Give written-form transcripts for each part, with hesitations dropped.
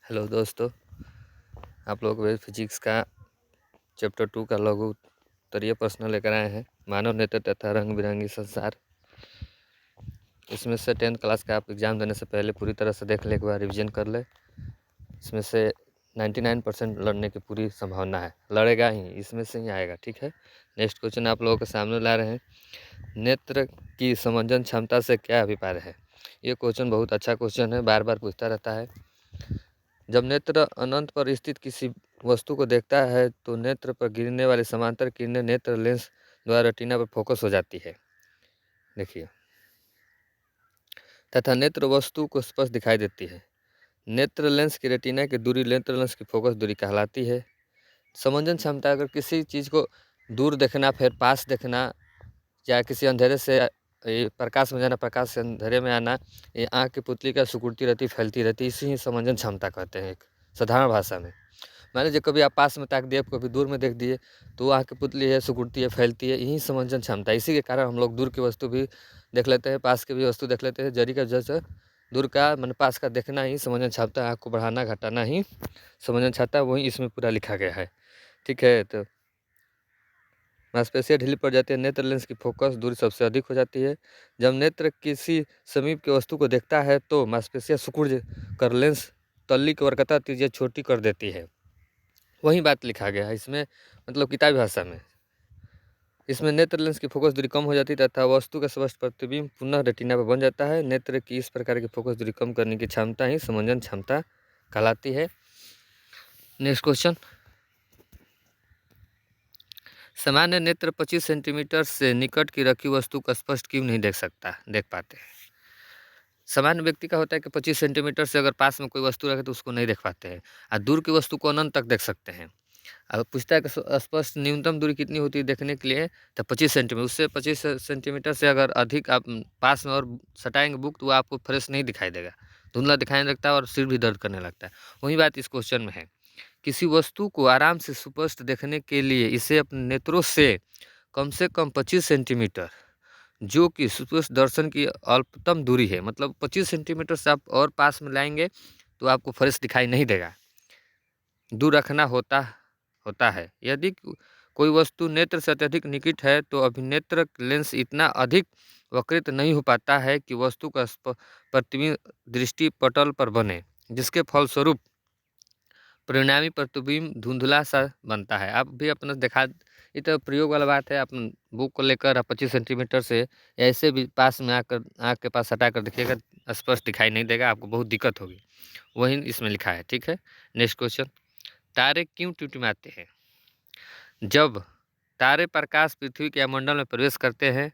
Hello दोस्तों, आप लोग वेद फिजिक्स का चैप्टर 2 का लघु उत्तरीय प्रश्न लेकर आए हैं। मानव नेत्र तथा रंग बिरंगी संसार। इसमें से 10th क्लास का आप एग्ज़ाम देने से पहले पूरी तरह से देख ले, एक बार रिविजन कर ले। इसमें से 99% लड़ने की पूरी संभावना है, लड़ेगा ही, इसमें से ही आएगा। ठीक है। नेक्स्ट क्वेश्चन आप लोगों के सामने ला रहे हैं। नेत्र की समंजन क्षमता से क्या अभिप्राय है? ये क्वेश्चन बहुत अच्छा क्वेश्चन है, बार बार पूछता रहता है। जब नेत्र अनंत पर स्थित किसी वस्तु को देखता है तो नेत्र पर गिरने वाली समांतर किरणें नेत्र लेंस द्वारा रेटिना पर फोकस हो जाती है। देखिए, तथा नेत्र वस्तु को स्पष्ट दिखाई देती है। नेत्र लेंस की रेटिना की दूरी नेत्र लेंस की फोकस दूरी कहलाती है। समंजन क्षमता, अगर किसी चीज़ को दूर देखना फिर पास देखना, या किसी अंधेरे से प्रकाश में जाना, प्रकाश से अंधेरे में आना, ये आँख की पुतली का सिकुड़ती रहती, फैलती रहती, इसी ही समंजन क्षमता कहते हैं एक साधारण भाषा में। मान लीजिए कभी आप पास में ताक दिए, कभी दूर में देख दिए, तो आँख की पुतली है, सिकुड़ती है, फैलती है, यही समंजन क्षमता। इसी के कारण हम लोग दूर की वस्तु भी देख लेते हैं, पास की भी वस्तु देख लेते हैं। जरी का जैसे दूर का मन पास का देखना ही समंजन क्षमता, आँख को बढ़ाना घटाना ही समंजन क्षमता, वही इसमें पूरा लिखा गया है। ठीक है। तो मांसपेशियाँ ढीली पड़ जाती है, नेत्र लेंस की फोकस दूरी सबसे अधिक हो जाती है। जब नेत्र किसी समीप की वस्तु को देखता है तो मांसपेशियाँ सिकुड़ कर लेंस तल्ली की वक्रता त्रिज्या छोटी कर देती है। वही बात लिखा गया है इसमें, मतलब किताबी भाषा में। इसमें नेत्र लेंस की फोकस दूरी कम हो जाती है तथा वस्तु का स्पष्ट प्रतिबिंब पुनः रेटिना पर बन जाता है। नेत्र की इस प्रकार की फोकस दूरी कम करने की क्षमता ही समंजन क्षमता कहलाती है। Next question. सामान्य नेत्र 25 सेंटीमीटर से निकट की रखी वस्तु को स्पष्ट क्यों नहीं देख पाते? सामान्य व्यक्ति का होता है कि 25 सेंटीमीटर से अगर पास में कोई वस्तु रखे तो उसको नहीं देख पाते हैं, और दूर की वस्तु को अनंत तक देख सकते हैं। अब पूछता है कि स्पष्ट न्यूनतम दूरी कितनी होती है देखने के लिए, तो 25 सेंटीमीटर। उससे 25 सेंटीमीटर से अगर अधिक आप पास में और सटाएंगे बुक, तो वो आपको फ्रेश नहीं दिखाई देगा, धुंधला दिखाई लगता है और सिर भी दर्द करने लगता है। वही बात इस क्वेश्चन में है। किसी वस्तु को आराम से स्पष्ट देखने के लिए इसे अपने नेत्रों से कम 25 सेंटीमीटर, जो कि स्पष्ट दर्शन की अल्पतम दूरी है, मतलब 25 सेंटीमीटर से आप और पास में लाएंगे तो आपको फ्रेश दिखाई नहीं देगा, दूर रखना होता है। यदि कोई वस्तु नेत्र से अत्यधिक निकट है तो अभिनेत्र लेंस इतना अधिक वक्रित नहीं हो पाता है कि वस्तु का प्रतिबिंब दृष्टि पटल पर बने, जिसके फलस्वरूप परिणामी प्रतिबिंब धुंधला सा बनता है। आप भी अपना देखा, ये तो प्रयोग वाला बात है। आप बुक को लेकर 25 सेंटीमीटर से ऐसे भी पास में आकर आँख के पास हटा कर देखिएगा, स्पष्ट दिखाई नहीं देगा, आपको बहुत दिक्कत होगी। वही इसमें लिखा है। ठीक है। Next question. तारे क्यों टिमटिमाते हैं? जब तारे प्रकाश पृथ्वी के मंडल में प्रवेश करते हैं,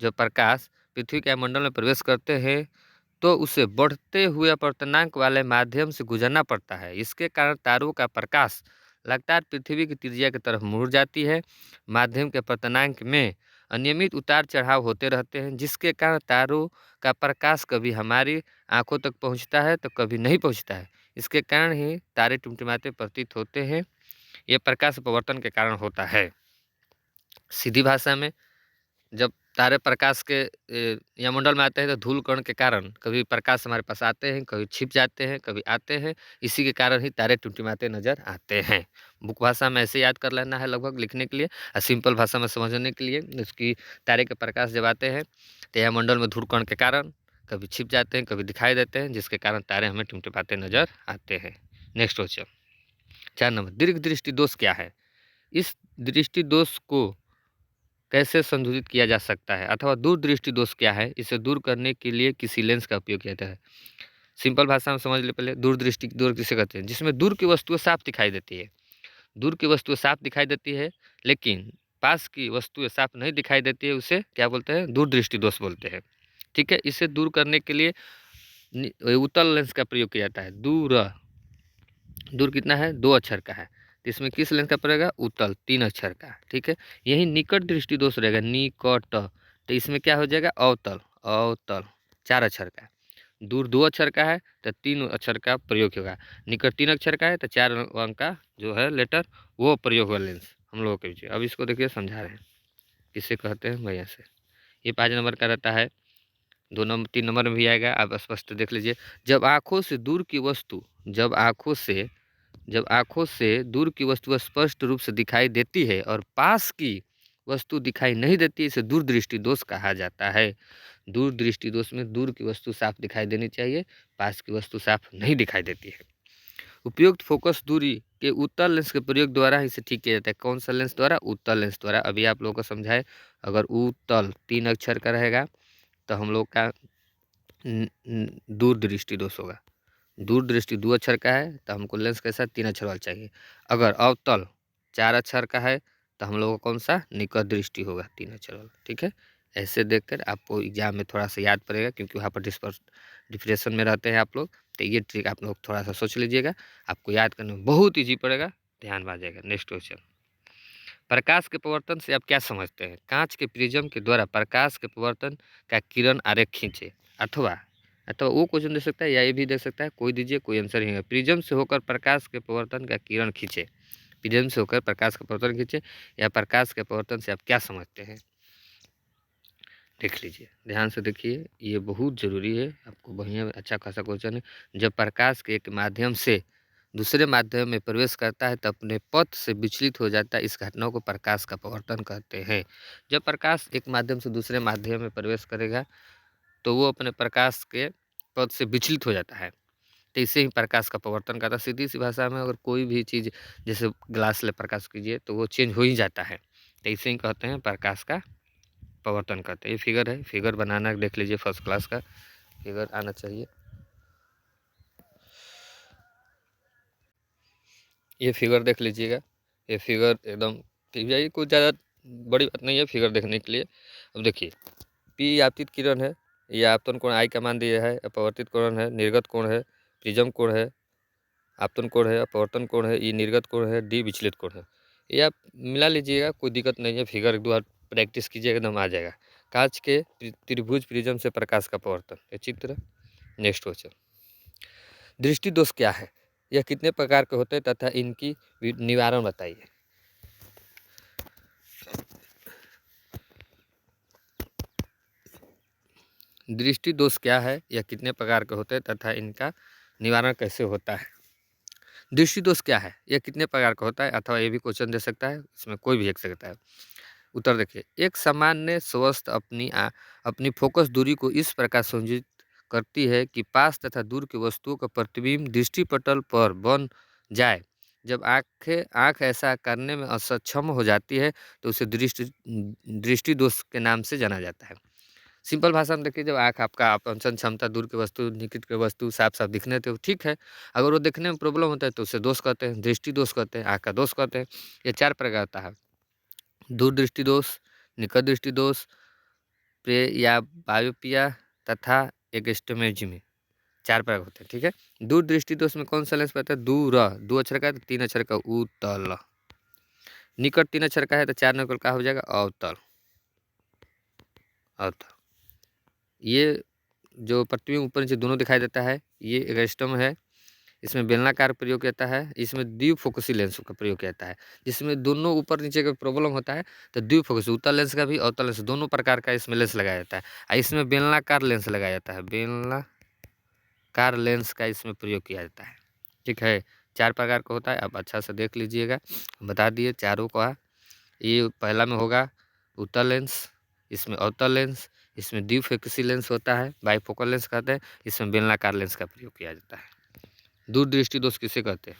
जब प्रकाश पृथ्वी के मंडल में प्रवेश करते हैं तो उसे बढ़ते हुए अपवर्तनांक वाले माध्यम से गुजरना पड़ता है। इसके कारण तारों का प्रकाश लगातार पृथ्वी की त्रिज्या की तरफ मुड़ जाती है। माध्यम के अपवर्तनांक में अनियमित उतार चढ़ाव होते रहते हैं, जिसके कारण तारों का प्रकाश कभी हमारी आंखों तक पहुंचता है तो कभी नहीं पहुंचता है। इसके कारण ही तारे टिमटिमाते प्रतीत होते हैं। यह प्रकाश अपवर्तन के कारण होता है। सीधी भाषा में, जब तारे प्रकाश के यमंडल में आते हैं तो धूल कण के कारण कभी प्रकाश हमारे पास आते हैं, कभी छिप जाते हैं, कभी आते हैं। इसी के कारण ही तारे टिमटिमाते नजर आते हैं। बुक भाषा में ऐसे याद कर लेना है लगभग लिखने के लिए, और सिंपल भाषा में समझने के लिए उसकी तारे के प्रकाश जब आते हैं तो यमंडल में धूल कण के कारण कभी छिप जाते हैं, कभी दिखाई देते हैं, जिसके कारण तारे हमें टिमटिमाते नजर आते हैं। Next question. 4 नंबर। दीर्घ दृष्टि दोष क्या है? इस दृष्टि दोष को कैसे संशोधित किया जा सकता है, अथवा दूरदृष्टि दोष क्या है? इसे दूर करने के लिए किसी लेंस का उपयोग किया जाता है। सिंपल भाषा में समझ ले पहले। दूरदृष्टि दूर किसे कहते हैं? जिसमें दूर की वस्तुएं साफ दिखाई देती है। दूर की वस्तुएं साफ दिखाई देती है, लेकिन पास की वस्तुएं साफ नहीं दिखाई देती है, उसे क्या बोलते हैं? दूरदृष्टि दोष बोलते हैं। ठीक है। इसे दूर करने के लिए उत्तल लेंस का प्रयोग किया जाता है। दूर कितना है? 2 अक्षर का है, तो इसमें किस लेंस का पड़ेगा? उत्तल, 3 अक्षर का। ठीक है। यही निकट दृष्टि दोष रहेगा, निकट, तो इसमें क्या हो जाएगा? अवतल, अवतल, 4 अक्षर का। दूर 2 अक्षर का है तो 3 अक्षर का प्रयोग होगा। निकट 3 अक्षर का है तो 4 अंक का जो है लेटर वो प्रयोग होगा लेंस हम लोगों के पीछे। अब इसको देखिए समझा रहे हैं किससे कहते हैं भैया से। ये 5 नंबर का रहता है, 2 नंबर 3 नंबर में भी आएगा। आप स्पष्ट देख लीजिए। जब आँखों से दूर की वस्तु जब आँखों से दूर की वस्तु स्पष्ट रूप से दिखाई देती है और पास की वस्तु दिखाई नहीं देती, इसे दूरदृष्टि दोष कहा जाता है। दूरदृष्टि दोष में दूर की वस्तु साफ दिखाई देनी चाहिए, पास की वस्तु साफ नहीं दिखाई देती है। उपयुक्त फोकस दूरी के उत्तल लेंस के प्रयोग द्वारा इसे ठीक किया जाता है। कौन सा लेंस द्वारा? उत्तल लेंस द्वारा। अभी आप लोगों को समझाए, अगर उत्तल 3 अक्षर का रहेगा तो हम लोग का दूरदृष्टि दोष होगा। दूरदृष्टि 2 अक्षर का है तो हमको लेंस कैसा? 3 अक्षर वाला चाहिए। अगर अवतल 4 अक्षर का है तो हम लोगों को कौन सा? निकट दृष्टि होगा, 3 अक्षर वाला। ठीक है, ऐसे देखकर आपको एग्जाम में थोड़ा सा याद पड़ेगा, क्योंकि वहाँ पर डिप्रेशन में रहते हैं आप लोग। तो ये ट्रिक आप लोग थोड़ा सा सोच लीजिएगा, आपको याद करने में बहुत ईजी पड़ेगा, ध्यान आ जाएगा। नेक्स्ट क्वेश्चन, प्रकाश के पवर्तन से आप क्या समझते हैं? कांच के प्रिज्म के द्वारा प्रकाश के पवर्तन का किरण आरेख खींचे। अथवा अथवा वो क्वेश्चन दे सकता है या ये भी दे सकता है, कोई दीजिए, कोई आंसर नहीं है। प्रिज्म से होकर प्रकाश के पवर्तन का किरण खींचे। प्रिज्म से होकर प्रकाश का पवर्तन खींचे, या प्रकाश के पवर्तन से आप क्या समझते हैं? देख लीजिए, ध्यान से देखिए, ये बहुत जरूरी है, आपको बढ़िया अच्छा खासा क्वेश्चन है। जब प्रकाश के एक माध्यम से दूसरे माध्यम में प्रवेश करता है तो अपने पथ से विचलित हो जाता है, इस घटना को प्रकाश का पवर्तन कहते हैं। जब प्रकाश एक माध्यम से दूसरे माध्यम में प्रवेश करेगा तो वो अपने प्रकाश के पथ से विचलित हो जाता है, तो इसे ही प्रकाश का पवर्तन कहता है। सीधी सी भाषा में अगर कोई भी चीज़, जैसे ग्लास ले प्रकाश कीजिए तो वो चेंज हो ही जाता है, तो इसे ही कहते हैं प्रकाश का पवर्तन करते हैं। ये फिगर है, फिगर बनाना देख लीजिए, फर्स्ट क्लास का फिगर आना चाहिए। ये फिगर देख लीजिएगा, ये फिगर एकदम ठीक है, कोई ज़्यादा बड़ी बात नहीं है फिगर देखने के लिए। अब देखिए, पी आपतित किरण है, ये आपतन कोण आई का मान दिया है, अपवर्तित कोण है, निर्गत कोण है, प्रिज्म कोण है, आपतन कोण है, अपवर्तन कोण है, ये निर्गत कोण है, डी विचलित कोण है। ये आप मिला लीजिएगा, कोई दिक्कत नहीं है। फिगर एक दो बार प्रैक्टिस कीजिएगा, एकदम आ जाएगा। कांच के त्रिभुज प्रिज्म से प्रकाश का पवर्तन, ये चित्र। नेक्स्ट क्वेश्चन, दृष्टि दोष क्या है? यह कितने प्रकार के होते हैं तथा इनकी निवारण बताइए। दृष्टि दोष क्या है, यह कितने प्रकार के होते हैं तथा इनका निवारण कैसे होता है? दृष्टि दोष क्या है, यह कितने प्रकार का होता है? अथवा ये भी क्वेश्चन दे सकता है, इसमें कोई भी एक सकता है। उत्तर देखिए, एक सामान्य स्वस्थ अपनी फोकस दूरी को इस प्रकार संयोजित करती है कि पास तथा दूर की वस्तुओं का प्रतिबिंब दृष्टिपटल पर बन जाए। जब आँख ऐसा करने में असक्षम हो जाती है तो उसे दृष्टि दोष के नाम से जाना जाता है। सिंपल भाषा में देखिए, जब आँख आपका अपचन क्षमता, दूर की वस्तु निकट की वस्तु साफ साफ दिखने तो ठीक है, अगर वो देखने में प्रॉब्लम होता है तो उसे दोष कहते हैं, दृष्टि दोष कहते हैं, आँख का दोष कहते हैं। ये 4 प्रकार होता है, दूरदृष्टि दोष, निकट दृष्टि दोष, प्रे या बायोपिया तथा एगेस्टमेजिम, 4 प्रकार होते हैं। ठीक है, दूरदृष्टि दोष में कौन सा लेंस पड़ता है? दूर, 2 अक्षर का है तो 3 अक्षर का उत्तल। निकट 3 अक्षर का है तो 4 नंबर का हो जाएगा अवतल। अवतल, ये जो प्रतिबिंब ऊपर नीचे दोनों दिखाई देता है, ये एगेस्टम है। इसमें बेलनाकार प्रयोग किया जाता है, इसमें द्विफोकसी लेंस का प्रयोग किया जाता है। जिसमें दोनों ऊपर नीचे का प्रॉब्लम होता है तो द्विफोकसी, उत्तल लेंस का भी अवतल लेंस, दोनों प्रकार का इसमें लेंस लगाया जाता है। और इसमें बेलनाकार लेंस लगाया जाता है, बेलनाकार लेंस का इसमें प्रयोग किया जाता है। ठीक है, 4 प्रकार का होता है, आप अच्छा से देख लीजिएगा, बता दिए चारों का। ये पहला में होगा उत्तल लेंस, इसमें अवतल लेंस, इसमें द्विफोकसी लेंस होता है, बाइफोकल लेंस कहते हैं, इसमें बेलनाकार लेंस का प्रयोग किया जाता है। दूरदृष्टि दोष किसे कहते हैं?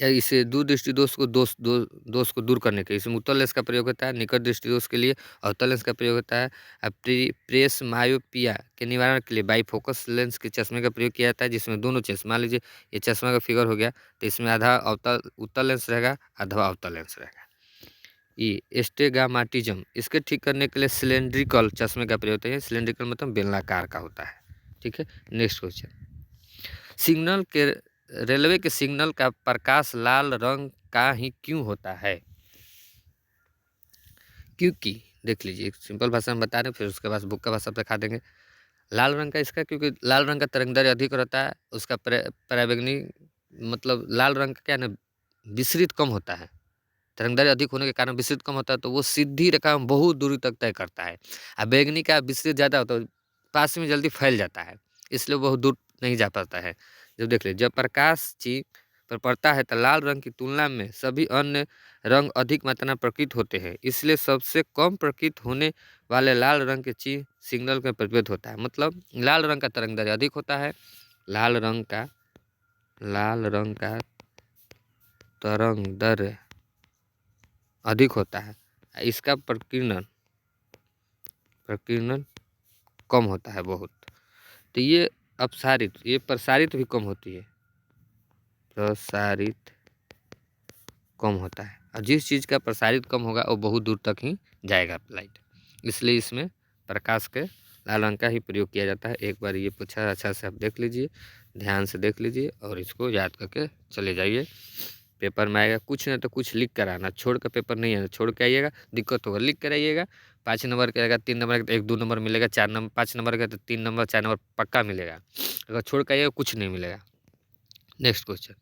या इसे दूरदृष्टि दोष को दूर करने के इसमें उत्तल लेंस का प्रयोग होता है। निकट दृष्टि दोष के लिए अवतल लेंस का प्रयोग होता है। अब प्रेस मायोपिया के निवारण के लिए बाईफोकस लेंस के चश्मे का प्रयोग किया जाता है, जिसमें दोनों चश्मा, मान लीजिए ये चश्मा का फिगर हो गया तो इसमें आधा उत्तल लेंस रहेगा, आधा अवतल लेंस रहेगा। ये एस्टेगामाटिज्म, इसके ठीक करने के लिए सिलेंड्रिकल चश्मे का प्रयोग होता है। सिलेंड्रिकल मतलब बेलनाकार का होता है। ठीक है, नेक्स्ट क्वेश्चन, सिग्नल के रेलवे के सिग्नल का प्रकाश लाल रंग का ही क्यों होता है? क्योंकि देख लीजिए, एक सिंपल भाषा में बता रहे हैं, फिर उसके बाद बुक का भाषा दिखा देंगे। लाल रंग का इसका, क्योंकि लाल रंग का तरंगदैर्घ्य अधिक रहता है, उसका पराबैंगनी मतलब लाल रंग का क्या है ना, विसरित कम होता है। तरंगदैर्घ्य अधिक होने के कारण विसरित कम होता है, तो वो सीधी रेखा में बहुत दूरी तक तय करता है। और बैगनी का विसरित ज़्यादा होता है, पास में जल्दी फैल जाता है, इसलिए बहुत दूर नहीं जा पाता है। जब देख ले, जब प्रकाश ची पर पड़ता है तो लाल रंग की तुलना में सभी अन्य रंग अधिक मात्रा में प्रकट होते हैं, इसलिए सबसे कम प्रकट होने वाले लाल रंग के ची सिग्नल का प्रतिबिंब होता है। मतलब लाल रंग का तरंगदैर्घ्य अधिक होता है, लाल रंग का तरंगदैर्घ्य अधिक होता है, इसका प्रकीर्णन कम होता है बहुत। तो ये प्रसारित भी कम होती है, प्रसारित कम होता है, और जिस चीज़ का प्रसारित कम होगा वो बहुत दूर तक ही जाएगा लाइट, इसलिए इसमें प्रकाश के लाल रंग का ही प्रयोग किया जाता है। एक बार ये पूछा, अच्छा से आप देख लीजिए, ध्यान से देख लीजिए और इसको याद करके चले जाइए। पेपर में आएगा, कुछ ना तो कुछ लिख कर आना, छोड़ कर पेपर नहीं आना, छोड़ के आइएगा दिक्कत होगा, लिख कर आइएगा। 5 नंबर का आएगा, 3 नंबर का तो 1-2 नंबर मिलेगा, 4 नंबर 5 नंबर का तो 3 नंबर 4 नंबर पक्का मिलेगा, अगर छोड़ के आइएगा कुछ नहीं मिलेगा। नेक्स्ट क्वेश्चन,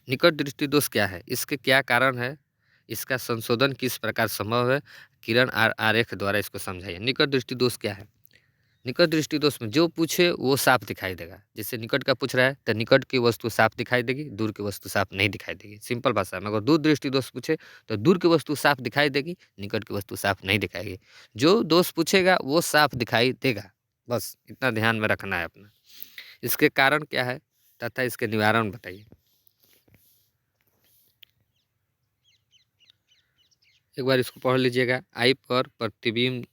निकट दृष्टि दोष क्या है, इसके क्या कारण है, इसका संशोधन किस प्रकार संभव है, किरण आरेख द्वारा इसको समझाइए। निकट दृष्टि दोष क्या है, निकट दृष्टि दोष में जो पूछे वो साफ दिखाई देगा। जैसे निकट का पूछ रहा है तो निकट की वस्तु साफ दिखाई देगी, दूर की वस्तु साफ नहीं दिखाई देगी, सिंपल भाषा में। अगर दूर दृष्टि दोष पूछे तो दूर की वस्तु साफ दिखाई देगी, निकट की वस्तु साफ नहीं दिखाएगी। जो दोष पूछेगा वो साफ दिखाई देगा, बस इतना ध्यान में रखना है अपना। इसके कारण क्या है तथा इसके निवारण बताइए। एक बार इसको पढ़ लीजिएगा। आई पर प्रतिबिंब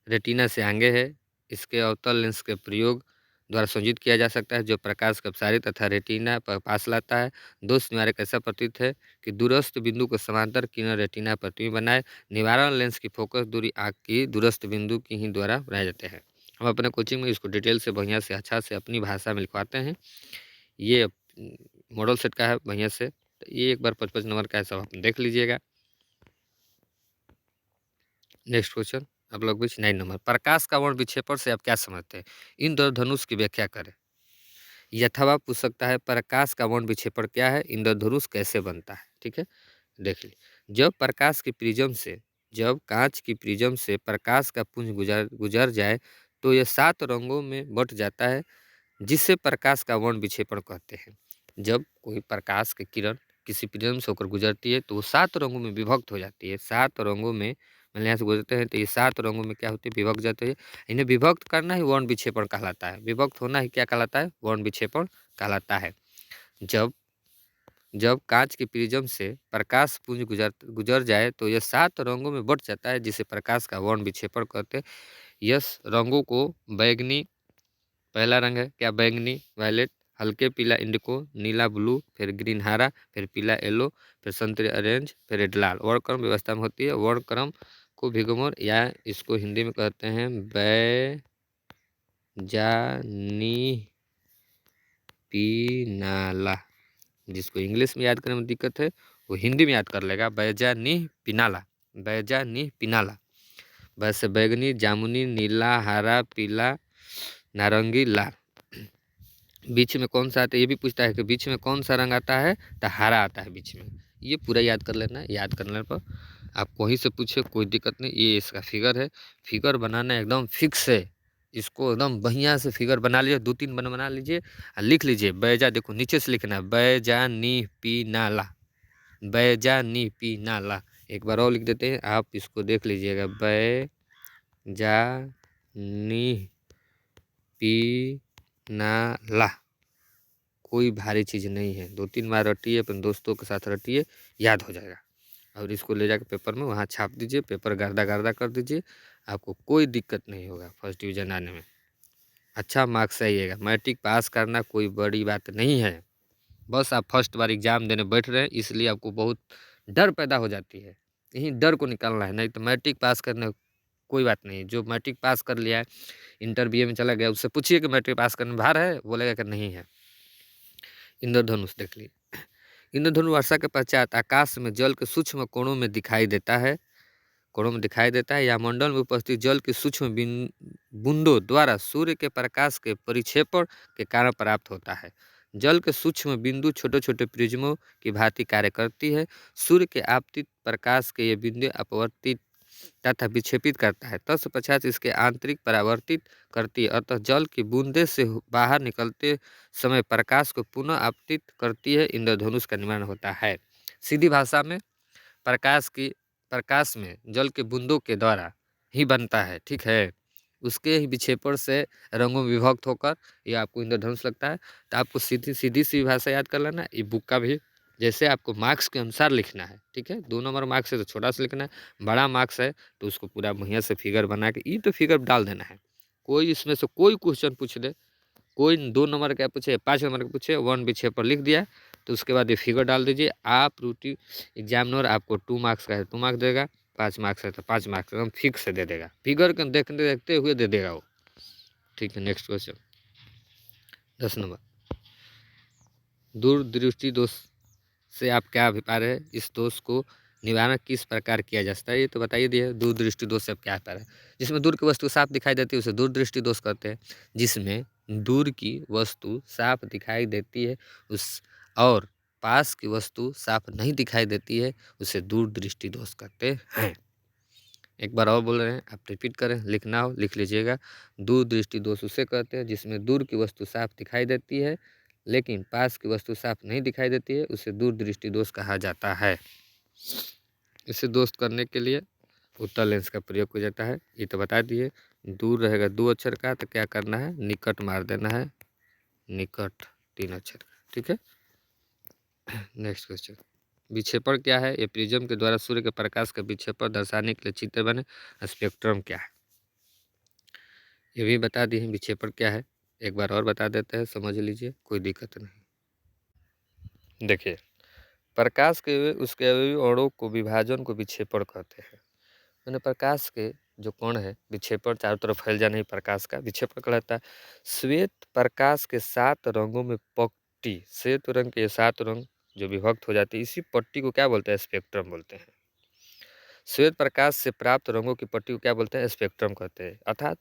रेटिना से आगे है, इसके अवतल लेंस के प्रयोग द्वारा संयोजित किया जा सकता है जो प्रकाश को अपसारित तथा रेटिना पर पास लाता है। दोष निवारक ऐसा प्रतीत है कि दूरस्थ बिंदु को समांतर किरण रेटिना पर प्रतिबिंब बनाए। निवारण लेंस की फोकस दूरी आँख की दूरस्थ बिंदु की ही द्वारा बनाए जाते हैं। हम अपने कोचिंग में इसको डिटेल से बढ़िया से अच्छा से अपनी भाषा में लिखवाते हैं। ये मॉडल सेट का है बढ़िया से, तो ये एक बार 55 नंबर का है, सब आप देख लीजिएगा। नेक्स्ट क्वेश्चन आप लोग भी 9 नंबर, प्रकाश का वर्ण विक्षेपण से आप क्या समझते हैं, इंद्रधनुष की व्याख्या करें। यथावा पूछ सकता है प्रकाश का वर्ण विक्षेपण क्या है, इंद्रधनुष कैसे बनता है। ठीक है, देख लीजिए। जब कांच की प्रिज्म से प्रकाश का पुंज गुजर गुजर जाए तो यह 7 रंगों में बट जाता है, जिसे प्रकाश का वर्ण विक्षेपण कहते हैं। जब कोई प्रकाश की किरण किसी प्रिज्म से होकर गुजरती है तो वो 7 रंगों में विभक्त हो जाती है। 7 रंगों में मतलब यहाँ से गुजरते हैं तो ये 7 रंगों में क्या होती है, विभक्त जाते हैं। इन्हें विभक्त करना ही वर्ण विक्षेपण कहलाता है, विभक्त होना ही क्या कहलाता है, वर्ण विक्षेपण कहलाता है। जब जब कांच की प्रिज्म से प्रकाश पुंज गुजर जाए तो यह 7 रंगों में बट जाता है, जिसे प्रकाश का वर्ण विक्षेपण कहते हैं। यस रंगों को बैगनी, पहला रंग है क्या, बैंगनी वायलेट, हल्के पीला इंडिको, नीला ब्लू, फिर ग्रीन हरा, फिर पीला येलो, फिर संतरी ऑरेंज, फिर रेड लाल। वर्णक्रम व्यवस्था में होती है। वर्णक्रम को भिगमोर या इसको हिंदी में कहते हैं बैजानी पीनाला। जिसको इंग्लिश में याद करने में दिक्कत है वो हिंदी में याद कर लेगा, बैजानी पिनाला, बैजानी पिनाला। वैसे बैगनी, जामुनी, नीला, हरा, पीला, नारंगी, लाल। बीच में कौन सा आता है ये भी पूछता है कि बीच में कौन सा रंग आता है, तो हरा आता है बीच में। ये पूरा याद कर लेना है, याद करने पर आप वहीं से पूछे कोई दिक्कत नहीं। ये इसका फिगर है, फिगर बनाना एकदम फिक्स है, इसको एकदम बढ़िया से फिगर बना लीजिए, 2-3 बना लीजिए और लिख लीजिए। बैजा देखो नीचे से लिखना है, बैजा नी पी नाला, बैजा नी पी नाला। एक बार और लिख देते हैं, आप इसको देख लीजिएगा, बैजा नी पी नाला। कोई भारी चीज़ नहीं है, 2-3 बार रटिए, अपने दोस्तों के साथ रटिए, याद हो जाएगा। और इसको ले जाकर पेपर में वहाँ छाप दीजिए, पेपर गर्दा गर्दा कर दीजिए, आपको कोई दिक्कत नहीं होगा फर्स्ट डिवीज़न आने में। अच्छा मार्क्स आइएगा, मैट्रिक पास करना कोई बड़ी बात नहीं है। बस आप फर्स्ट बार एग्ज़ाम देने बैठ रहे हैं इसलिए आपको बहुत डर पैदा हो जाती है, यही डर को निकालना है, नहीं तो मैट्रिक पास करने कोई बात नहीं। जो मैट्रिक पास कर लिया है, इंटर BA में चला गया, उससे पूछिए कि मैट्रिक पास करने में भार है, बोलेगा कि नहीं है। इंद्रधनुष देख लीजिए। इंद्रधनुष वर्षा के पश्चात आकाश में जल के सूक्ष्म कोणों में दिखाई देता है, कोणों में दिखाई देता है, या मंडल में उपस्थित जल की सूक्ष्म बूंदों द्वारा सूर्य के प्रकाश के परिक्षेपण के कारण प्राप्त होता है। जल के सूक्ष्म बिंदु छोटे छोटे प्रिज्मों की भांति कार्य करती है। सूर्य के आपतित प्रकाश के ये बिंदु अपवर्तित तथा विक्षेपित करता है। तत्पश्चात इसके आंतरिक परावर्तित करती है, अतः जल की बूंदे से बाहर निकलते समय प्रकाश को पुनः आपतित करती है, इंद्रधनुष का निर्माण होता है। सीधी भाषा में प्रकाश में जल के बूंदों के द्वारा ही बनता है, ठीक है। उसके ही विक्षेपण से रंगों में विभक्त होकर ये आपको इंद्रधनुष लगता है। तो आपको सीधी सीधी सी भाषा याद कर लेना। ई बुक का भी जैसे आपको मार्क्स के अनुसार लिखना है, ठीक है। 2 नंबर मार्क्स है तो छोटा सा लिखना है, बड़ा मार्क्स है तो उसको पूरा बढ़िया से फिगर बना के ई तो फिगर डाल देना है। कोई इसमें से कोई क्वेश्चन पूछ दे, कोई 2 नंबर का पूछे, 5 नंबर का पूछे, 1 विक्षेपण लिख दिया तो उसके बाद ये फिगर डाल दीजिए। आप रूटी एग्जामिनर आपको 2 मार्क्स का है 2 मार्क्स देगा, 5 मार्क्स है तो 5 मार्क्स एकदम फिक्स से दे देगा, फिगर के देखते देखते हुए दे देगा वो, ठीक है। नेक्स्ट क्वेश्चन 10 नंबर, दूरदृष्टि दोष से आप क्या अभिप्राय है? इस दोष को निवारण किस प्रकार किया जा सकता है? ये तो बताइए दिए। दूरदृष्टि दोष से आप क्या अभिप्राय है? जिसमें दूर की वस्तु साफ दिखाई देती है उसे दूरदृष्टि दोष कहते हैं। जिसमें दूर की वस्तु साफ दिखाई देती है उस और पास की वस्तु साफ नहीं दिखाई देती है उसे दूरदृष्टि दोष कहते हैं। एक बार और बोल रहे हैं, आप रिपीट करें, लिखना हो लिख लीजिएगा। दूरदृष्टि दोष उसे कहते हैं जिसमें दूर की वस्तु साफ दिखाई देती है लेकिन पास की वस्तु साफ नहीं दिखाई देती है, उसे दूरदृष्टि दोष कहा जाता है। इसे दोस्त करने के लिए उत्तल लेंस का प्रयोग किया जाता है। ये तो बता दिए। दूर रहेगा 2 अक्षर का तो क्या करना है, निकट मार देना है, निकट 3 अक्षर का, ठीक है। नेक्स्ट क्वेश्चन, विक्षेपण क्या है? ये प्रिज्म के द्वारा सूर्य के प्रकाश का विक्षेपण दर्शाने के लिए चित्र बने। स्पेक्ट्रम क्या है ये भी बता दिए। विक्षेपण क्या है एक बार और बता देते हैं, समझ लीजिए, कोई दिक्कत नहीं। देखिए, प्रकाश के उसके अवयवी अणुओं को विभाजन को विक्षेपण कहते हैं। मैंने प्रकाश के जो कोण है विक्षेपण, चारों तरफ फैल जाने प्रकाश का विक्षेपण कहलाता है। श्वेत प्रकाश के 7 रंगों में पट्टी, श्वेत रंग के 7 रंग जो विभक्त हो जाती है इसी पट्टी को क्या बोलते हैं? स्पेक्ट्रम बोलते हैं। श्वेत प्रकाश से प्राप्त रंगों की पट्टी को क्या बोलते हैं? स्पेक्ट्रम कहते हैं। अर्थात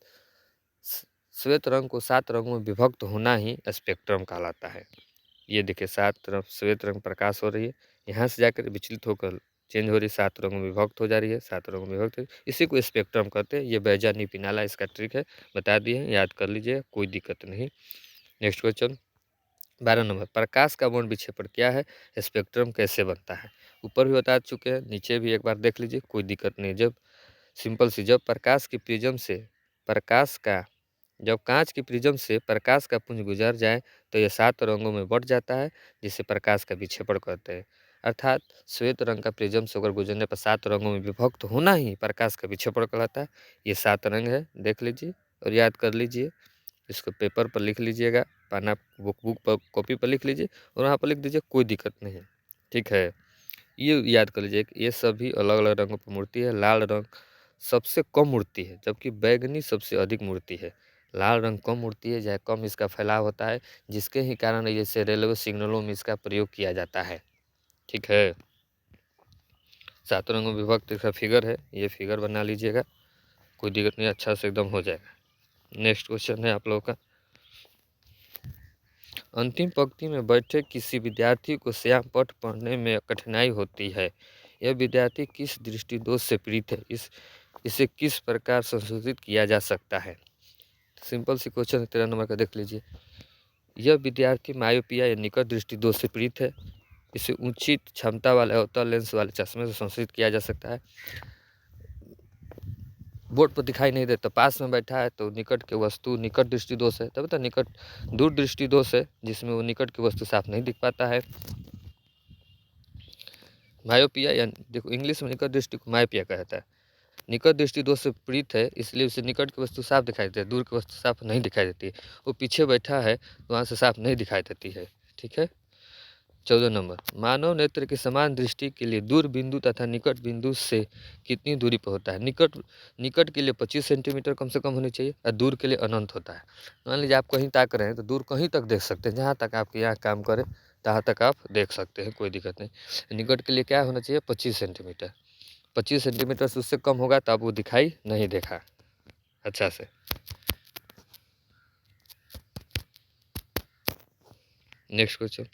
श्वेत रंग को 7 रंगों में विभक्त होना ही स्पेक्ट्रम कहलाता है। ये देखिए 7 तरफ श्वेत रंग प्रकाश हो रही है, यहाँ से जाकर विचलित होकर चेंज हो रही है, 7 रंगों में विभक्त हो जा रही है, 7 रंगों में विभक्त, इसी को स्पेक्ट्रम कहते हैं। ये बैजानी पिनाला इसका ट्रिक है, बता दिए हैं, याद कर लीजिए, कोई दिक्कत नहीं। नेक्स्ट क्वेश्चन 12 नंबर, प्रकाश का वर्ण विक्षेपण क्या है? स्पेक्ट्रम कैसे बनता है? ऊपर भी बता चुके हैं, नीचे भी एक बार देख लीजिए, कोई दिक्कत नहीं। जब सिंपल सी, जब प्रकाश की प्रिज्म से प्रकाश का जब कांच की प्रिज्म से प्रकाश का पुंज गुजर जाए तो यह 7 रंगों में बट जाता है, जिसे प्रकाश का विक्षेपण कहते हैं। अर्थात श्वेत रंग का प्रिज्म से होकर गुजरने पर 7 रंगों में विभक्त होना ही प्रकाश का विक्षेपण कहलाता है। ये 7 रंग है, देख लीजिए और याद कर लीजिए। इसको पेपर पर लिख लीजिएगा, पाना बुक पर कॉपी पर लिख लीजिए और वहाँ पर लिख दीजिए, कोई दिक्कत नहीं है, ठीक है। ये याद कर लीजिए कि ये सभी अलग अलग रंगों पर मूर्ति है। लाल रंग सबसे कम मूर्ति है जबकि बैगनी सबसे अधिक मूर्ति है। लाल रंग कम मूर्ति है, जहाँ कम इसका फैलाव होता है, जिसके ही कारण जैसे रेलवे सिग्नलों में इसका प्रयोग किया जाता है, ठीक है। 7 रंगों में विभक्त इसका फिगर है, ये फिगर बना लीजिएगा, कोई दिक्कत नहीं, अच्छा से एकदम हो जाएगा। नेक्स्ट क्वेश्चन है आप लोगों का, अंतिम पंक्ति में बैठे किसी विद्यार्थी को श्याम पठ पढ़ने में कठिनाई होती है, यह विद्यार्थी किस दृष्टि दोष से पीड़ित है? इसे किस प्रकार संशोधित किया जा सकता है? सिंपल सी क्वेश्चन है, 13 नंबर का देख लीजिए। यह विद्यार्थी मायोपिया या निकट दृष्टि दोष से पीड़ित है, इसे उचित क्षमता वाले अवतल लेंस वाले चश्मे से संशोधित किया जा सकता है। बोर्ड पर दिखाई नहीं देता, पास में बैठा है तो निकट के वस्तु निकट दृष्टि दोष है, तभी तो निकट दूर दृष्टि दोष है जिसमें वो निकट की वस्तु साफ नहीं दिख पाता है। मायोपिया या देखो इंग्लिश में निकट दृष्टि को मायोपिया कहता है। निकट दृष्टि दोष से पीड़ित है इसलिए उसे निकट की वस्तु साफ दिखाई देती है, दूर की वस्तु साफ नहीं दिखाई देती है। वो पीछे बैठा है तो वहाँ से साफ नहीं दिखाई देती है, ठीक है। 14 नंबर, मानव नेत्र की समान दृष्टि के लिए दूर बिंदु तथा निकट बिंदु से कितनी दूरी पर होता है? निकट के लिए 25 सेंटीमीटर कम से कम होनी चाहिए और दूर के लिए अनंत होता है। मान लीजिए आप कहीं ताक रहे हैं तो दूर कहीं तक देख सकते हैं, जहाँ तक आपकी आँख काम करे तहाँ तक आप देख सकते हैं, कोई दिक्कत नहीं। निकट के लिए क्या होना चाहिए? 25 सेंटीमीटर। 25 सेंटीमीटर से उससे कम होगा तो आप वो दिखाई नहीं देखा अच्छा से। नेक्स्ट क्वेश्चन,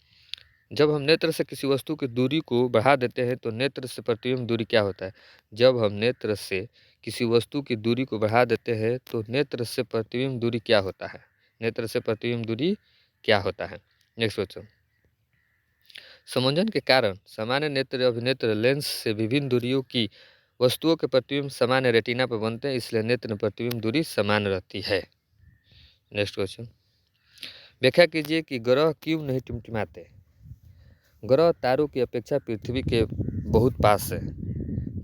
जब हम नेत्र से किसी वस्तु की दूरी को बढ़ा देते हैं तो नेत्र से प्रतिबिंब दूरी क्या होता है? जब हम नेत्र से किसी वस्तु की दूरी को बढ़ा देते हैं तो नेत्र से प्रतिबिंब दूरी क्या होता है? नेत्र से प्रतिबिंब दूरी क्या होता है? Next question. संयोजन के कारण सामान्य नेत्र अभिनेत्र लेंस से विभिन्न दूरियों की वस्तुओं के प्रतिबिंब सामान्य रेटिना पर बनते हैं, इसलिए नेत्र प्रतिबिंब दूरी समान रहती है। Next question. व्याख्या कीजिए कि ग्रह क्यों नहीं टिमटिमाते? ग्रह तारों की अपेक्षा पृथ्वी के बहुत पास है।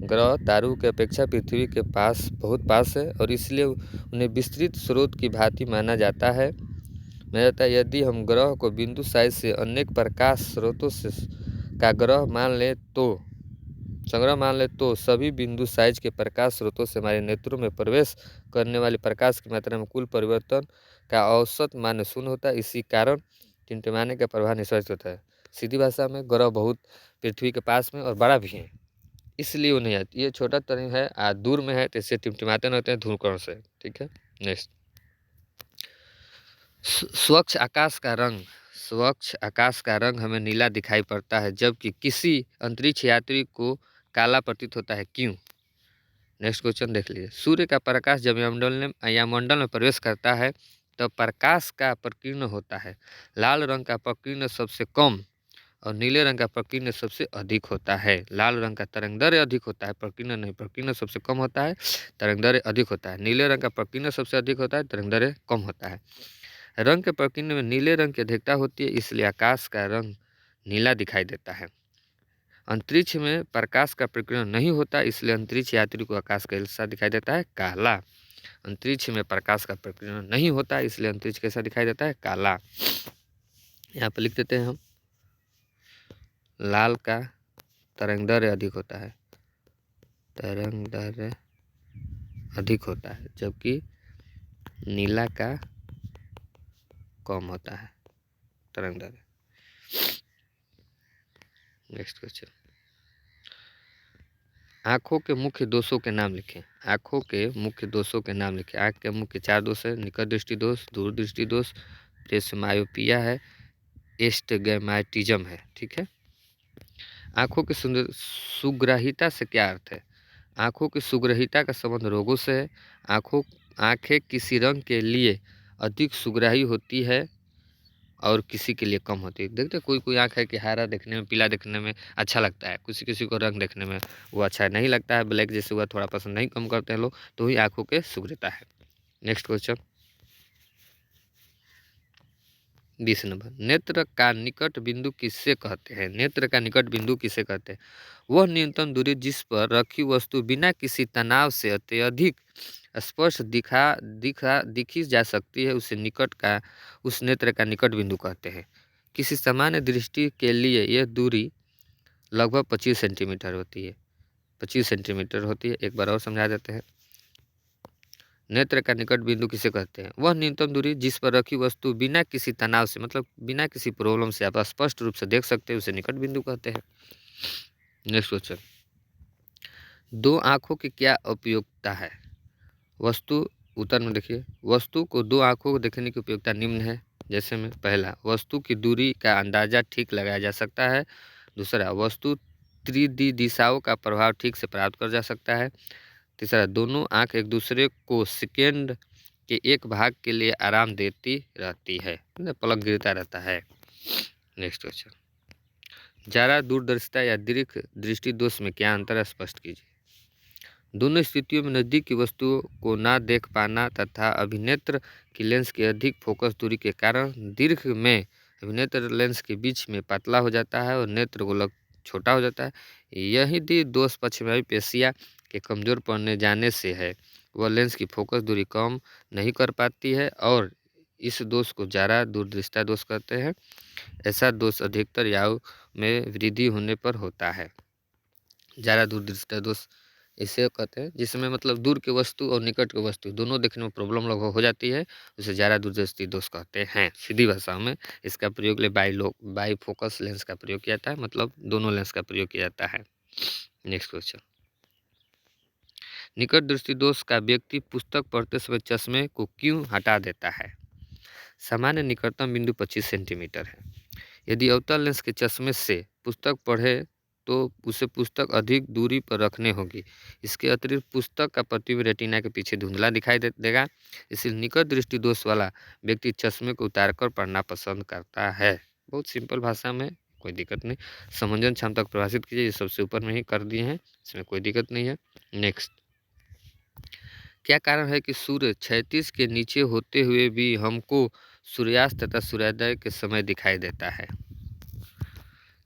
ग्रह तारों की अपेक्षा पृथ्वी के पास बहुत पास है और इसलिए उन्हें विस्तृत स्रोत की भांति माना जाता है। यदि हम ग्रह को बिंदु साइज से अनेक प्रकाश स्रोतों से का संग्रह मान ले तो सभी बिंदु साइज के प्रकाश स्रोतों से हमारे नेत्रों में प्रवेश करने वाली प्रकाश की मात्रा में कुल परिवर्तन का औसत मान शून्य होता है। इसी कारण टिमटिमाने का प्रभाव निष्पन्न होता है। सीधी भाषा में ग्रह बहुत पृथ्वी के पास में और बड़ा भी है, इसलिए वो नहीं आती। ये छोटा तरंग है, दूर में है तो इससे टिमटिमाते नहीं होते हैं ध्रुवकर्ण से। ठीक है। नेक्स्ट। स्वच्छ आकाश का रंग हमें नीला दिखाई पड़ता है, जबकि किसी अंतरिक्ष यात्री को काला प्रतीत होता है, क्यों? नेक्स्ट क्वेश्चन देख लीजिए। सूर्य का प्रकाश जब मंडल में प्रवेश करता है तब प्रकाश का प्रकीर्ण होता है। लाल रंग का प्रकीर्ण सबसे कम और नीले रंग का प्रकीर्ण सबसे अधिक होता है। लाल रंग का तरंगदैर्घ्य अधिक होता है, प्रकीर्ण नहीं। प्रकीर्ण सबसे कम होता है, तरंगदैर्घ्य अधिक होता है। नीले रंग का प्रकीर्ण सबसे अधिक होता है, तरंगदैर्घ्य कम होता है। रंग के प्रकीर्ण में नीले रंग की अधिकता होती है, इसलिए आकाश का रंग नीला दिखाई देता है। अंतरिक्ष में प्रकाश का प्रकीर्ण नहीं होता, इसलिए अंतरिक्ष यात्री को आकाश कैसा दिखाई देता है? काला। अंतरिक्ष में प्रकाश का प्रकीर्ण नहीं होता, इसलिए अंतरिक्ष कैसा दिखाई देता है? काला। यहाँ पर लिख देते हैं हम, लाल का तरंगदैर्घ्य अधिक होता है, तरंगदैर्घ्य अधिक होता है, जबकि नीला का कम होता है तरंगदैर्घ्य। Next question. आँखों के मुख्य दोषों के नाम लिखें। आँखों के मुख्य दोषों के नाम लिखें। आँख के मुख्य 4 दोष है। निकट दृष्टि दोष, दूर दृष्टि दोष, प्रेसमायोपिया है, एस्टिग्मेटिज्म है। ठीक है। आँखों की सुग्राहिता से क्या अर्थ है? आँखों की सुग्राहिता का संबंध रोगों से है। आँखें किसी रंग के लिए अधिक सुग्राही होती है और किसी के लिए कम होती है। देखते कोई कोई आँख है कि हरा देखने में, पीला देखने में अच्छा लगता है, किसी किसी को रंग देखने में वो अच्छा नहीं लगता है, ब्लैक जैसे हुआ थोड़ा पसंद नहीं कम करते हैं लोग, तो वही आँखों के सुग्रता है। Next question 20 number. नेत्र का निकट बिंदु किससे कहते हैं? नेत्र का निकट बिंदु किसे कहते हैं? वह न्यूनतम दूरी जिस पर रखी वस्तु बिना किसी तनाव से अत्यधिक स्पष्ट दिखी जा सकती है, उस नेत्र का निकट बिंदु कहते हैं। किसी सामान्य दृष्टि के लिए यह दूरी लगभग 25 सेंटीमीटर होती है। 25 सेंटीमीटर होती है। एक बार और समझा देते हैं। नेत्र का निकट बिंदु किसे कहते हैं? वह न्यूनतम दूरी जिस पर रखी वस्तु बिना किसी तनाव से, मतलब बिना किसी प्रॉब्लम से आप स्पष्ट रूप से देख सकते हैं, उसे निकट बिंदु कहते हैं। Next question. दो आँखों की क्या उपयोगिता है? वस्तु उत्तर में देखिए, वस्तु को दो आँखों को देखने की उपयोगिता निम्न है। जैसे में पहला, वस्तु की दूरी का अंदाजा ठीक लगाया जा सकता है। दूसरा, वस्तु त्रिदी दिशाओं का प्रभाव ठीक से प्राप्त कर जा सकता है। तीसरा, दोनों आँख एक दूसरे को सेकेंड के एक भाग के लिए आराम देती रहती है, पलक गिरता रहता है। Next question. ज़्यादा दूरदर्शिता या दीर्घ दृष्टि दोष में क्या अंतर है, स्पष्ट कीजिए। दोनों स्थितियों में नज़दीक की वस्तुओं को ना देख पाना तथा अभिनेत्र की लेंस की अधिक फोकस दूरी के कारण दीर्घ में अभिनेत्र लेंस के बीच में पतला हो जाता है और नेत्र गोलक छोटा हो जाता है। यही दोष पश्चिमी पेशिया के कमज़ोर पड़ने जाने से है। वह लेंस की फोकस दूरी कम नहीं कर पाती है और इस दोष को ज़्यादा दूरदृष्टा दोष कहते हैं। ऐसा दोष अधिकतर आयु में वृद्धि होने पर होता है। ज़्यादा दूरदृष्टा दोष इसे कहते हैं जिसमें मतलब दूर की वस्तु और निकट की वस्तु दोनों देखने में प्रॉब्लम लगभग हो जाती है, उसे ज़्यादा दूरदृष्टि दोष कहते हैं। सीधी भाषा में इसका प्रयोग बाई फोकस लेंस का प्रयोग किया जाता है, मतलब दोनों लेंस का प्रयोग किया जाता है। Next question. निकट दृष्टि दोष का व्यक्ति पुस्तक पढ़ते समय चश्मे को क्यों हटा देता है? सामान्य निकटतम बिंदु 25 सेंटीमीटर है। यदि अवतल लेंस के चश्मे से पुस्तक पढ़े तो उसे पुस्तक अधिक दूरी पर रखने होगी। इसके अतिरिक्त पुस्तक का प्रतिबिंब रेटिना के पीछे धुंधला दिखाई देगा। इसलिए निकट दृष्टि दोष वाला व्यक्ति चश्मे को उतारकर पढ़ना पसंद करता है। बहुत सिंपल भाषा में, कोई दिक्कत नहीं। समंजन क्षमता को परिभाषित कीजिए, ये सबसे ऊपर में ही कर दिए हैं, इसमें कोई दिक्कत नहीं है। नेक्स्ट, क्या कारण है कि सूर्य क्षैतिज के नीचे होते हुए भी हमको सूर्यास्त तथा सूर्योदय के समय दिखाई देता है?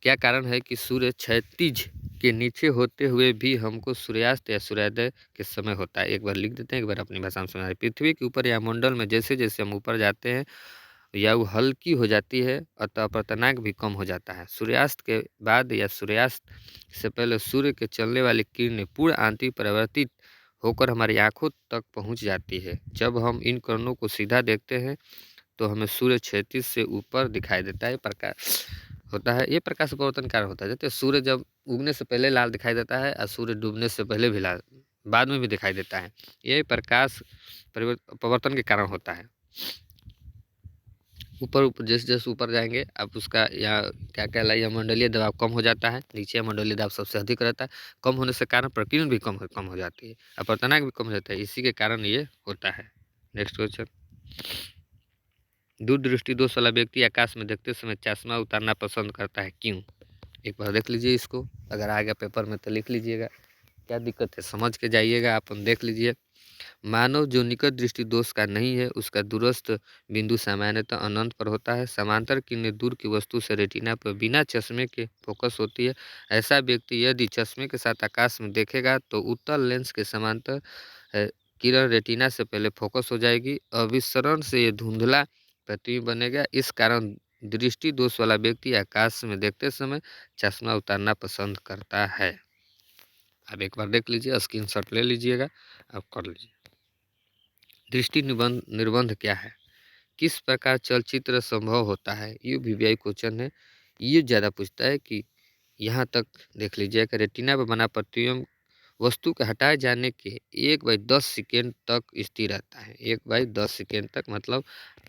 क्या कारण है कि सूर्य क्षैतिज के नीचे होते हुए भी हमको सूर्यास्त या सूर्योदय के समय होता है? एक बार लिख देते हैं, एक बार अपनी भाषा में सुना। पृथ्वी के ऊपर या मंडल में जैसे जैसे हम ऊपर जाते हैं या वो हल्की हो जाती है अतः अपवर्तनांक भी कम हो जाता है। सूर्यास्त के बाद या सूर्यास्त से पहले सूर्य के चलने वाली किरणें पूर्ण आंतरिक परिवर्तित होकर हमारी आंखों तक पहुंच जाती है। जब हम इन किरणों को सीधा देखते हैं तो हमें सूर्य क्षैतिज से ऊपर दिखाई देता है। प्रकाश होता है, ये प्रकाश परिवर्तन कारण होता है। जैसे सूर्य जब उगने से पहले लाल दिखाई देता है और सूर्य डूबने से पहले भी लाल, बाद में भी दिखाई देता है। ये प्रकाश परिवर्तन के कारण होता है। ऊपर ऊपर जैसे जैसे ऊपर जाएंगे आप उसका या क्या कहलाइए मंडलीय दबाव कम हो जाता है। नीचे मंडलीय दबाव सबसे अधिक रहता है। कम होने से कारण प्रकीर्णन भी कम हो जाती है, अपवर्तनांक भी कम हो जाता है। इसी के कारण ये होता है। नेक्स्ट क्वेश्चन, दूरदृष्टि दोष वाला व्यक्ति आकाश में देखते समय चश्मा उतारना पसंद करता है, क्यों? एक बार देख लीजिए इसको, अगर आ गया पेपर में तो लिख लीजिएगा, क्या दिक्कत है समझ के जाइएगा। आप देख लीजिए, मानव जो निकट दृष्टि दोष का नहीं है उसका दूरस्थ बिंदु सामान्यतः अनंत पर होता है। समांतर किरणें दूर की वस्तु से रेटिना पर बिना चश्मे के फोकस होती है। ऐसा व्यक्ति यदि चश्मे के साथ आकाश में देखेगा तो उत्तल लेंस के समांतर किरण रेटिना से पहले फोकस हो जाएगी। अभिसरण से ये धुंधला प्रतिबिंब बनेगा। इस कारण दृष्टि दोष वाला व्यक्ति आकाश में देखते समय चश्मा उतारना पसंद करता है। आप एक बार देख लीजिए, स्क्रीनशॉट ले लीजिएगा, आप कर लीजिए। दृष्टि निर्बंध क्या है? किस प्रकार चलचित्र संभव होता है? ये वीवीआई क्वेश्चन है। ये ज़्यादा पूछता है कि यहाँ तक देख लीजिए कि रेटिना पर बना प्रतिबिंब वस्तु के हटाए जाने के 1/10 सेकेंड तक स्थिर रहता है। 1/10 सेकेंड तक मतलब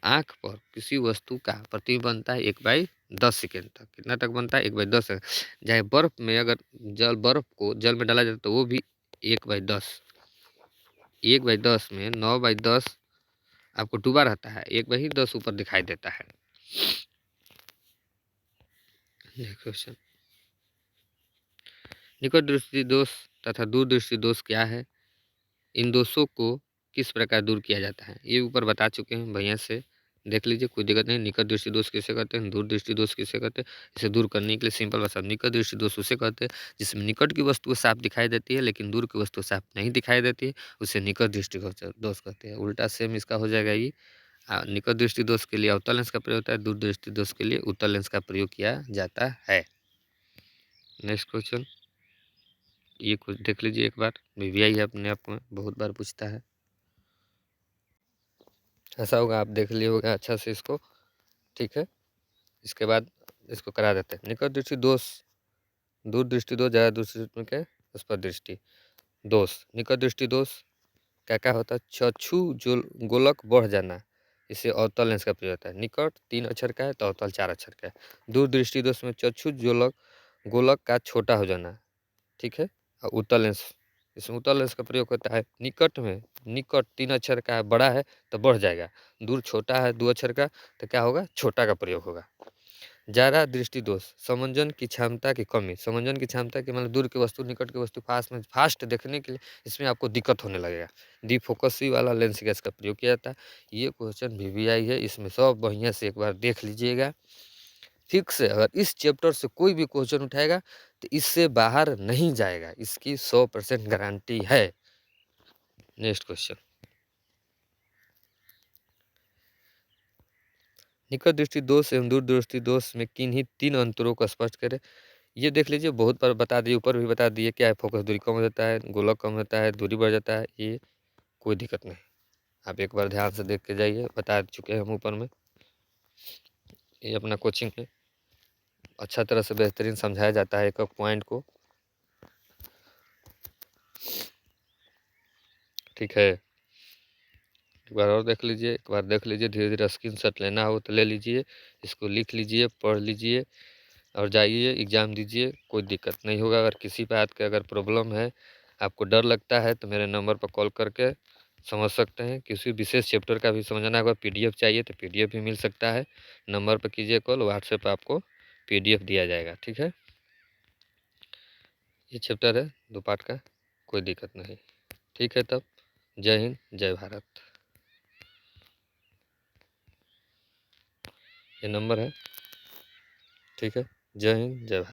आँख पर किसी वस्तु का प्रतिबिंब बनता है 1/10 सेकेंड तक। कितना तक बनता है? 1/10 सेकेंड। चाहे बर्फ में अगर बर्फ को जल में डाला जाए तो वो भी 1/10, 1/10 में 9/10 आपको डूबा रहता है, 1/10 ऊपर दिखाई देता है। क्वेश्चन, निकट दृष्टि दोष तथा दूरदृष्टि दोष क्या है? इन दोषों को किस प्रकार दूर किया जाता है? ये ऊपर बता चुके हैं भैया से, देख लीजिए, कोई दिक्कत नहीं। निकट दृष्टि दोष किसे कहते हैं, दूरदृष्टि दोष किसे कहते हैं? इसे दूर करने के लिए सिंपल भाषा, निकट दृष्टि दोष उसे कहते हैं जिसमें निकट की वस्तु साफ दिखाई देती है लेकिन दूर की वस्तु साफ नहीं दिखाई देती है, उसे निकट दृष्टि दोष कहते हैं। उल्टा सेम इसका हो जाएगा ये। निकट दृष्टि दोष के लिए अवतल लेंस का प्रयोग होता है, दूर दृष्टि दोष के लिए उत्तल लेंस का प्रयोग किया जाता है। नेक्स्ट क्वेश्चन, ये कुछ देख लीजिए एक बार, वीवीआई है अपने आप में बहुत बार पूछता है। ऐसा होगा आप देख लिए होगा अच्छा से इसको, ठीक है। इसके बाद इसको करा देते हैं। निकट दृष्टि दोष, दूर दृष्टि दोष, ज़्यादा दृष्टि में क्या, उस पर दृष्टि दोष। निकट दृष्टि दोष क्या क्या होता है? चक्षु जो गोलक बढ़ जाना, इसे अवतल लेंस का प्रयोग होता है। निकट 3 अक्षर का है तो अवतल 4 अक्षर का है। दूर दृष्टि दोष में चक्षु जोलक गोलक का छोटा हो जाना, ठीक है। और उत्तल लेंस, इसमें उत्तल लेंस का प्रयोग होता है। निकट में, निकट 3 अक्षर का है, बड़ा है तो बढ़ जाएगा। दूर छोटा है 2 अक्षर का तो क्या होगा? छोटा का प्रयोग होगा। ज़्यादा दृष्टि दोष, समंजन की क्षमता की कमी। समंजन की क्षमता की मतलब दूर की वस्तु निकट की वस्तु पास में फास्ट देखने के लिए इसमें आपको दिक्कत होने लगेगा। डिफोकसी वाला लेंस का इसका प्रयोग किया जाता है। ये क्वेश्चन वीवीआई है, इसमें सब बढ़िया से एक बार देख लीजिएगा ठीक से। अगर इस चैप्टर से कोई भी क्वेश्चन उठाएगा तो इससे बाहर नहीं जाएगा, इसकी 100% गारंटी है। नेक्स्ट क्वेश्चन, निकट दृष्टि दोष एवं दूर दृष्टि दोष में किन्हीं 3 अंतरों को स्पष्ट करें। ये देख लीजिए, बहुत बार बता दिए, ऊपर भी बता दिए क्या है। फोकस दूरी कम हो जाता है, गोलक कम होता है, दूरी बढ़ जाता है, ये कोई दिक्कत नहीं। आप एक बार ध्यान से देख के जाइए, बता चुके हैं हम ऊपर में। ये अपना कोचिंग है, अच्छा तरह से बेहतरीन समझाया जाता है एक एक पॉइंट को, ठीक है। एक बार और देख लीजिए, एक बार देख लीजिए, धीरे धीरे स्क्रीनशॉट लेना हो तो ले लीजिए, इसको लिख लीजिए, पढ़ लीजिए, और जाइए एग्ज़ाम दीजिए, कोई दिक्कत नहीं होगा। अगर किसी बात का अगर प्रॉब्लम है, आपको डर लगता है, तो मेरे नंबर पर कॉल करके समझ सकते हैं। किसी विशेष चैप्टर का भी समझना होगा, पीडीएफ चाहिए तो पीडीएफ भी मिल सकता है। नंबर पर कीजिए कॉल, व्हाट्सएप पे आपको पीडीएफ दिया जाएगा, ठीक है। ये चैप्टर है 2 पार्ट का, कोई दिक्कत नहीं। ठीक है तब, जय हिंद, जय भारत। ये नंबर है, ठीक है। जय हिंद, जय भारत।